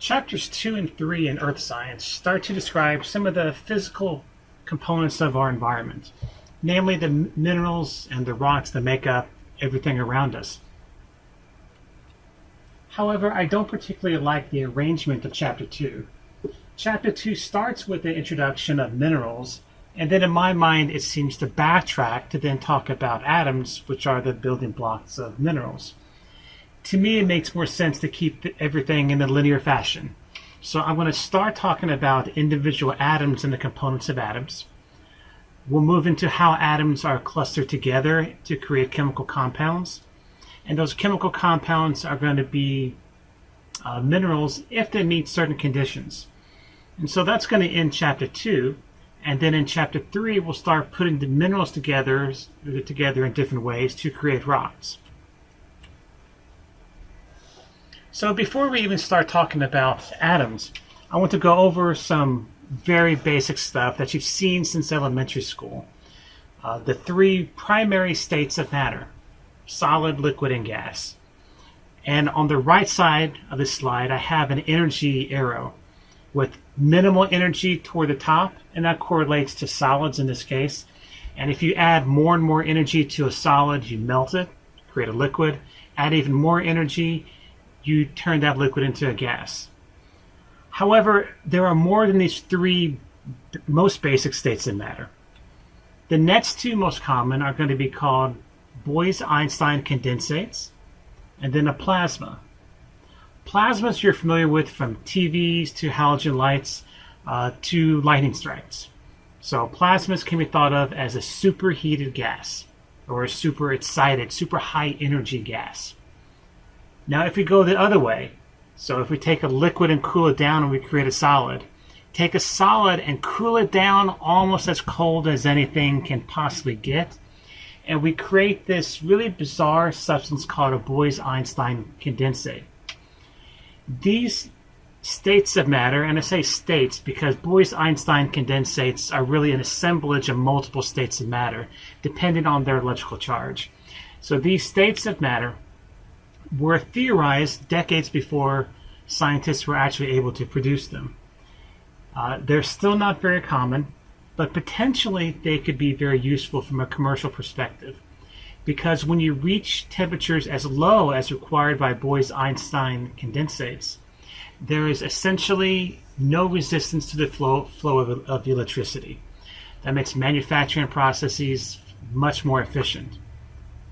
Chapters 2 and 3 in Earth Science start to describe some of the physical components of our environment, namely the minerals and the rocks that make up everything around us. However, I don't particularly like the arrangement of Chapter 2. Chapter 2 starts with the introduction of minerals, and then in my mind it seems to backtrack to then talk about atoms, which are the building blocks of minerals. To me, it makes more sense to keep everything in a linear fashion. So I'm going to start talking about individual atoms and the components of atoms. We'll move into how atoms are clustered together to create chemical compounds. And those chemical compounds are going to be minerals if they meet certain conditions. And so that's going to end Chapter 2. And then in Chapter 3, we'll start putting the minerals together in different ways to create rocks. So before we even start talking about atoms, I want to go over some very basic stuff that you've seen since elementary school. The three primary states of matter: solid, liquid, and gas. And on the right side of this slide, I have an energy arrow with minimal energy toward the top, and that correlates to solids in this case. And if you add more and more energy to a solid, you melt it, create a liquid. Add even more energy, you turn that liquid into a gas. However, there are more than these three most basic states of matter. The next two most common are going to be called Bose-Einstein condensates, and then a plasma. Plasmas you're familiar with from TVs to halogen lights to lightning strikes. So plasmas can be thought of as a superheated gas or a super excited, super high energy gas. Now if we go the other way, so if we take a liquid and cool it down and we create a solid, take a solid and cool it down almost as cold as anything can possibly get, and we create this really bizarre substance called a Bose-Einstein condensate. These states of matter, and I say states because Bose-Einstein condensates are really an assemblage of multiple states of matter depending on their electrical charge. So these states of matter were theorized decades before scientists were actually able to produce them. They're still not very common, but potentially they could be very useful from a commercial perspective, because when you reach temperatures as low as required by Bose-Einstein condensates, there is essentially no resistance to the flow of electricity. That makes manufacturing processes much more efficient.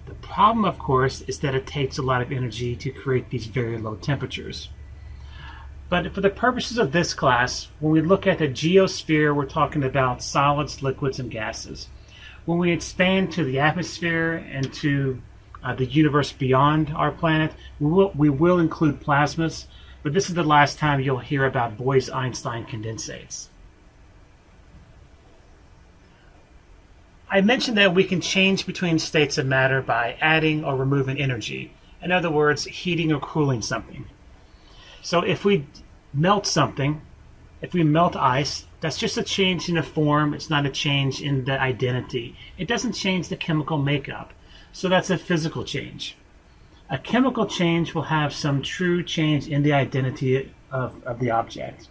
The problem, of course, is that it takes a lot of energy to create these very low temperatures. But for the purposes of this class, when we look at the geosphere, we're talking about solids, liquids, and gases. When we expand to the atmosphere and to the universe beyond our planet, we will include plasmas, but this is the last time you'll hear about Bose-Einstein condensates. I mentioned that we can change between states of matter by adding or removing energy. In other words, heating or cooling something. So if we melt something, if we melt ice, that's just a change in the form. It's not a change in the identity. It doesn't change the chemical makeup. So that's a physical change. A chemical change will have some true change in the identity of the object.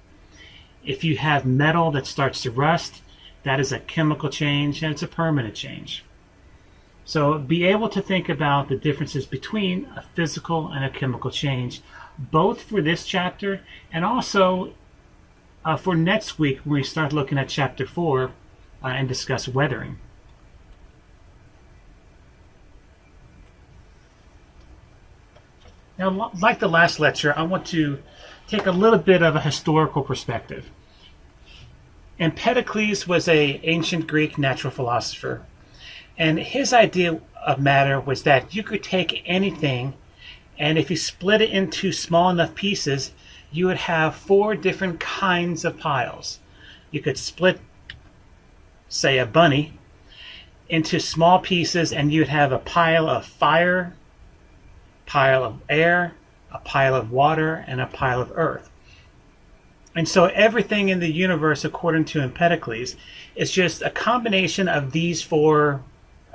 If you have metal that starts to rust, that is a chemical change, and it's a permanent change. So be able to think about the differences between a physical and a chemical change, both for this chapter and also for next week when we start looking at Chapter 4 and discuss weathering. Now, like the last lecture, I want to take a little bit of a historical perspective. Empedocles was an ancient Greek natural philosopher, and his idea of matter was that you could take anything, and if you split it into small enough pieces, you would have 4 different kinds of piles. You could split, say, a bunny into small pieces, and you'd have a pile of fire, pile of air, a pile of water, and a pile of earth. And so everything in the universe, according to Empedocles, is just a combination of these 4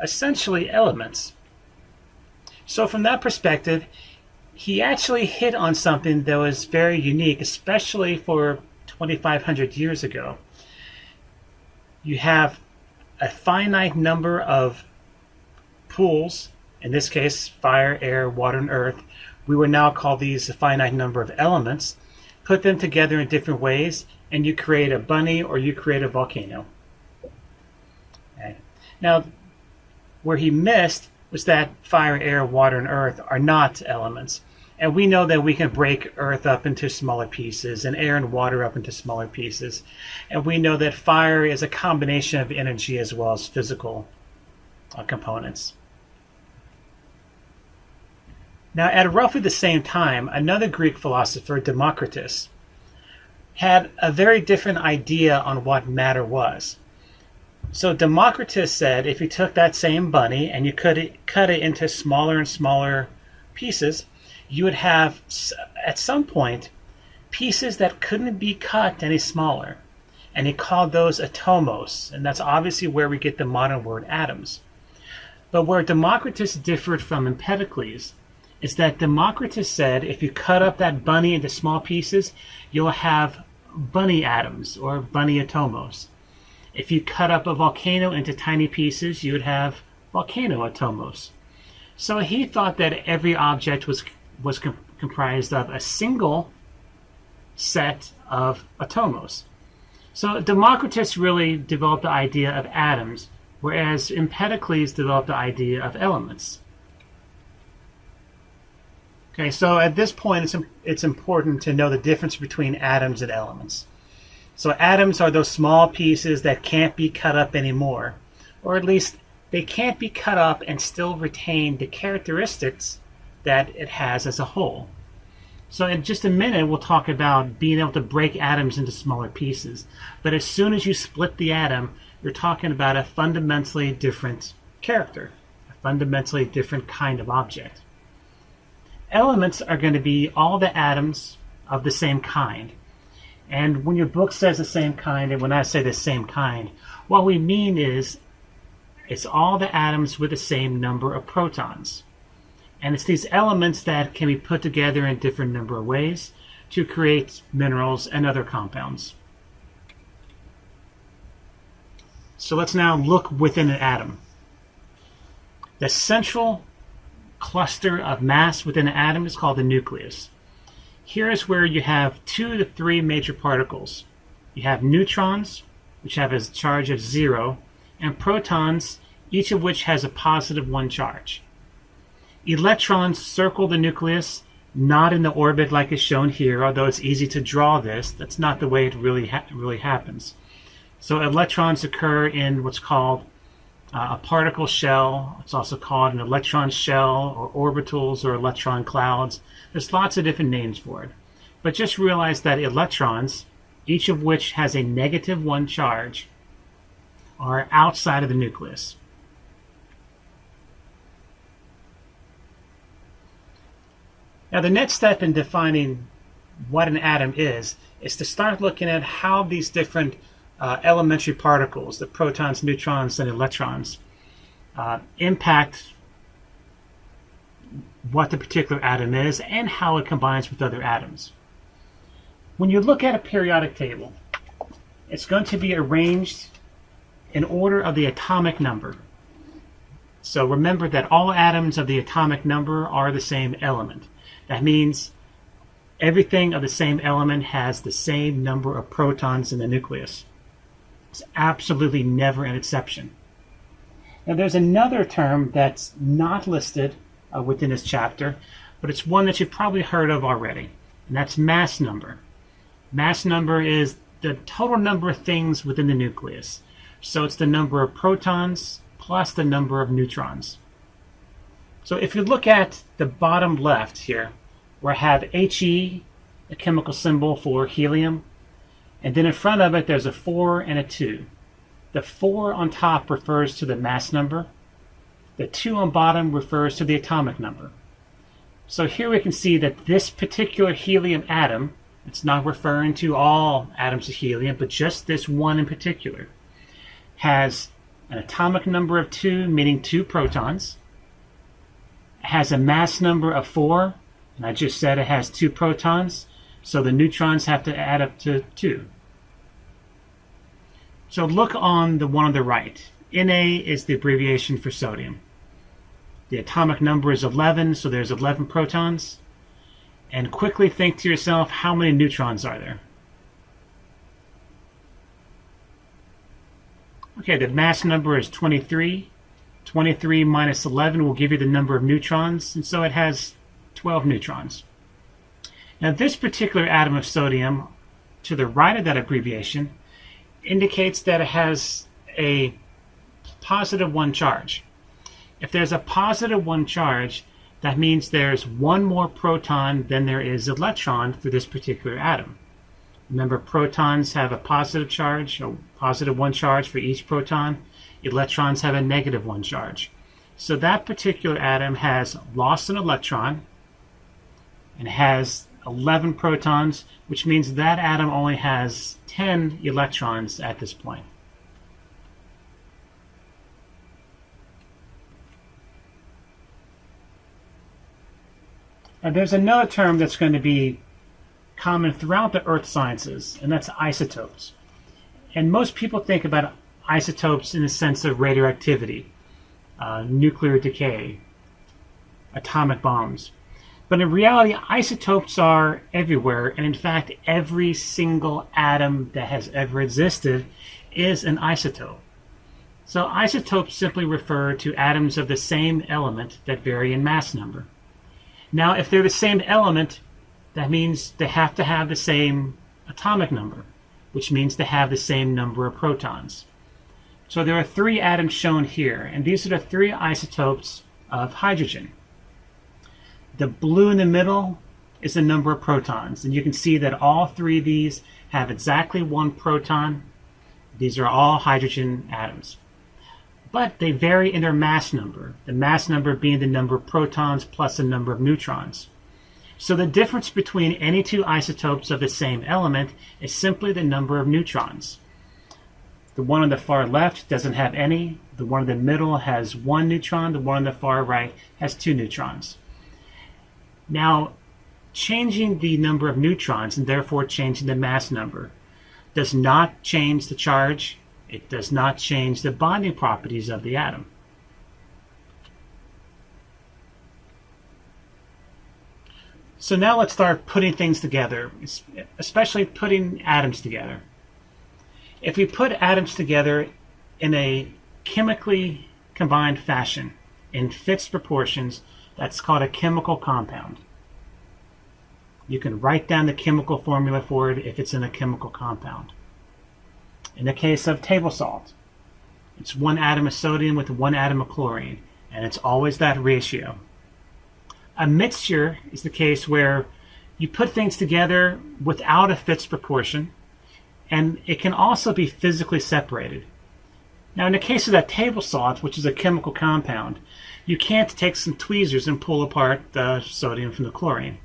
essentially elements. So from that perspective, he actually hit on something that was very unique, especially for 2,500 years ago. You have a finite number of pools, in this case, fire, air, water, and earth. We would now call these a finite number of elements. Put them together in different ways, and you create a bunny or you create a volcano. Okay. Now, where he missed was that fire, air, water, and earth are not elements. And we know that we can break earth up into smaller pieces and air and water up into smaller pieces. And we know that fire is a combination of energy as well as physical components. Now, at roughly the same time, another Greek philosopher, Democritus, had a very different idea on what matter was. So Democritus said if you took that same bunny and you cut it into smaller and smaller pieces, you would have, at some point, pieces that couldn't be cut any smaller. And he called those atomos, and that's obviously where we get the modern word atoms. But where Democritus differed from Empedocles is that Democritus said if you cut up that bunny into small pieces, you'll have bunny atoms, or bunny atomos. If you cut up a volcano into tiny pieces, you would have volcano atomos. So he thought that every object was comprised of a single set of atomos. So Democritus really developed the idea of atoms, whereas Empedocles developed the idea of elements. Okay, so at this point, it's important to know the difference between atoms and elements. So atoms are those small pieces that can't be cut up anymore, or at least they can't be cut up and still retain the characteristics that it has as a whole. So in just a minute, we'll talk about being able to break atoms into smaller pieces. But as soon as you split the atom, you're talking about a fundamentally different character, a fundamentally different kind of object. Elements are going to be all the atoms of the same kind. And when your book says the same kind, and when I say the same kind, what we mean is it's all the atoms with the same number of protons. And it's these elements that can be put together in different number of ways to create minerals and other compounds. So let's now look within an atom. The central cluster of mass within an atom is called the nucleus. Here is where you have 2 to 3 major particles. You have neutrons, which have a charge of 0, and protons, each of which has a positive 1 charge. Electrons circle the nucleus, not in the orbit like is shown here, although it's easy to draw this. That's not the way it really happens. So electrons occur in what's called a particle shell. It's also called an electron shell, or orbitals, or electron clouds. There's lots of different names for it. But just realize that electrons, each of which has a negative 1 charge, are outside of the nucleus. Now, the next step in defining what an atom is to start looking at how these different elementary particles, the protons, neutrons, and electrons, impact what the particular atom is and how it combines with other atoms. When you look at a periodic table, it's going to be arranged in order of the atomic number. So remember that all atoms of the atomic number are the same element. That means everything of the same element has the same number of protons in the nucleus. It's absolutely never an exception. Now there's another term that's not listed within this chapter, but it's one that you've probably heard of already, and that's mass number. Mass number is the total number of things within the nucleus. So it's the number of protons plus the number of neutrons. So if you look at the bottom left here, where I have He, a chemical symbol for helium, and then in front of it there's a 4 and a 2. The 4 on top refers to the mass number. The 2 on bottom refers to the atomic number. So here we can see that this particular helium atom, it's not referring to all atoms of helium, but just this one in particular, has an atomic number of 2, meaning 2 protons, has a mass number of 4, And I just said it has 2 protons, so the neutrons have to add up to 2. So look on the one on the right. Na is the abbreviation for sodium. The atomic number is 11, so there's 11 protons. And quickly think to yourself, how many neutrons are there? Okay, the mass number is 23. 23 minus 11 will give you the number of neutrons, and so it has 12 neutrons. Now this particular atom of sodium, to the right of that abbreviation, indicates that it has a positive 1 charge. If there's a positive 1 charge, that means there's one more proton than there is electron for this particular atom. Remember, protons have a positive charge, a positive 1 charge for each proton. Electrons have a negative 1 charge. So that particular atom has lost an electron and has 11 protons, which means that atom only has 10 electrons at this point. And there's another term that's going to be common throughout the earth sciences, and that's isotopes. And most people think about isotopes in the sense of radioactivity, nuclear decay, atomic bombs. But in reality, isotopes are everywhere, and in fact, every single atom that has ever existed is an isotope. So isotopes simply refer to atoms of the same element that vary in mass number. Now, if they're the same element, that means they have to have the same atomic number, which means they have the same number of protons. So there are 3 atoms shown here, and these are the 3 isotopes of hydrogen. The blue in the middle is the number of protons, and you can see that all 3 of these have exactly 1 proton. These are all hydrogen atoms. But they vary in their mass number, the mass number being the number of protons plus the number of neutrons. So the difference between any 2 isotopes of the same element is simply the number of neutrons. The one on the far left doesn't have any, the one in the middle has 1 neutron, the one on the far right has 2 neutrons. Now, changing the number of neutrons, and therefore changing the mass number, does not change the charge. It does not change the bonding properties of the atom. So now let's start putting things together, especially putting atoms together. If we put atoms together in a chemically combined fashion, in fixed proportions, that's called a chemical compound. You can write down the chemical formula for it if it's in a chemical compound. In the case of table salt, it's 1 atom of sodium with 1 atom of chlorine, and it's always that ratio. A mixture is the case where you put things together without a fixed proportion, and it can also be physically separated. Now, in the case of that table salt, which is a chemical compound, you can't take some tweezers and pull apart the sodium from the chlorine.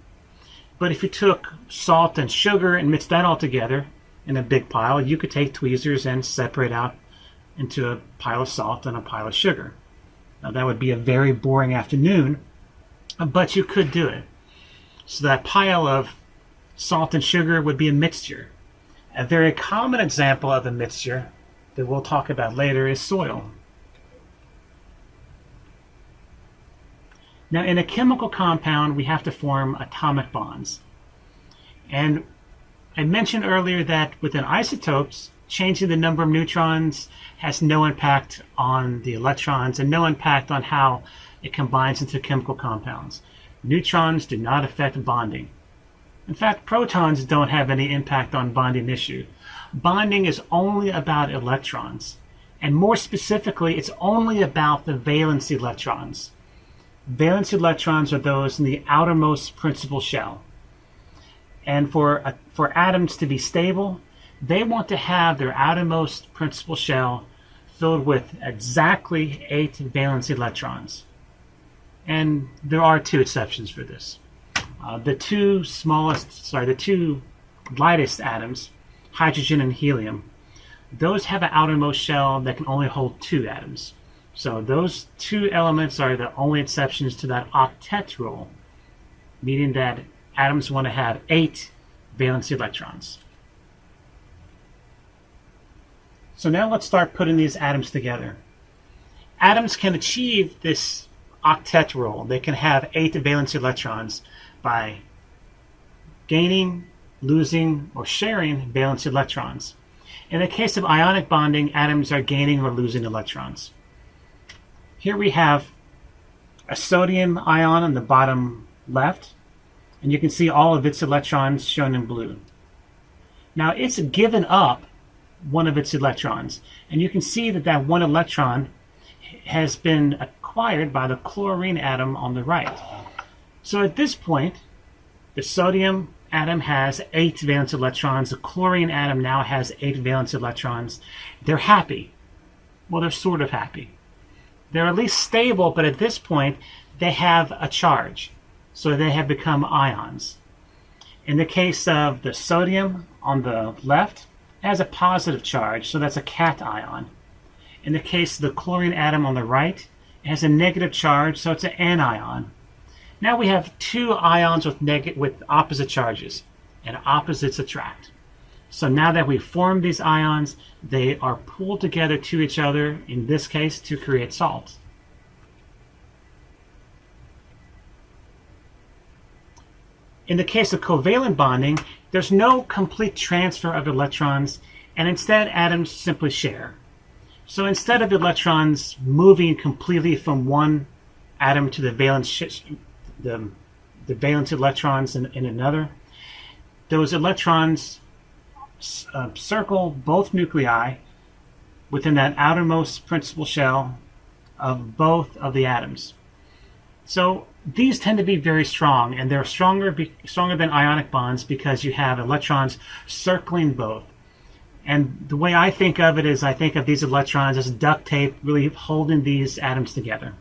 But if you took salt and sugar and mixed that all together in a big pile, you could take tweezers and separate out into a pile of salt and a pile of sugar. Now, that would be a very boring afternoon, but you could do it. So that pile of salt and sugar would be a mixture. A very common example of a mixture that we'll talk about later is soil. Now, in a chemical compound, we have to form atomic bonds. And I mentioned earlier that within isotopes, changing the number of neutrons has no impact on the electrons and no impact on how it combines into chemical compounds. Neutrons do not affect bonding. In fact, protons don't have any impact on bonding issue. Bonding is only about electrons. And more specifically, it's only about the valence electrons. Valence electrons are those in the outermost principal shell. And for atoms to be stable, they want to have their outermost principal shell filled with exactly 8 valence electrons. And there are 2 exceptions for this. The two lightest atoms, hydrogen and helium, those have an outermost shell that can only hold 2 atoms. So those 2 elements are the only exceptions to that octet rule. meaning that atoms want to have 8 valence electrons. So now let's start putting these atoms together. Atoms can achieve this octet rule. They can have 8 valence electrons by gaining, losing, or sharing valence electrons. In the case of ionic bonding, atoms are gaining or losing electrons. Here we have a sodium ion on the bottom left, and you can see all of its electrons shown in blue. Now it's given up one of its electrons, and you can see that that one electron has been acquired by the chlorine atom on the right. So at this point, the sodium atom has 8 valence electrons. The chlorine atom now has 8 valence electrons. They're happy. Well, they're sort of happy. They're at least stable, but at this point, they have a charge. So they have become ions. In the case of the sodium on the left, it has a positive charge, so that's a cation. In the case of the chlorine atom on the right, it has a negative charge, so it's an anion. Now we have 2 ions with opposite charges, and opposites attract. So now that we've formed these ions, they are pulled together to each other, in this case, to create salts. In the case of covalent bonding, there's no complete transfer of electrons, and instead atoms simply share. So instead of electrons moving completely from one atom to the valence electrons in another, those electrons circle both nuclei within that outermost principal shell of both of the atoms. So these tend to be very strong, and they're stronger than ionic bonds because you have electrons circling both. And the way I think of it is I think of these electrons as duct tape really holding these atoms together.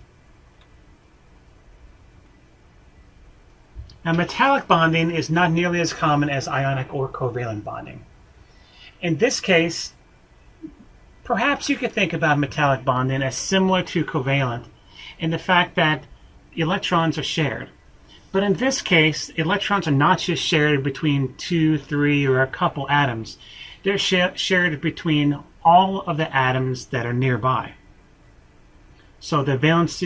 Now, metallic bonding is not nearly as common as ionic or covalent bonding. In this case, perhaps you could think about metallic bonding as similar to covalent in the fact that electrons are shared. But in this case, electrons are not just shared between 2, 3, or a couple atoms. They're shared between all of the atoms that are nearby. So the valence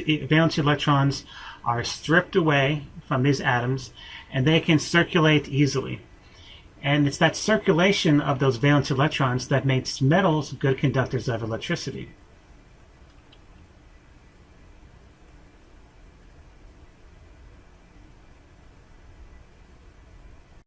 electrons are stripped away from these atoms, and they can circulate easily. And it's that circulation of those valence electrons that makes metals good conductors of electricity.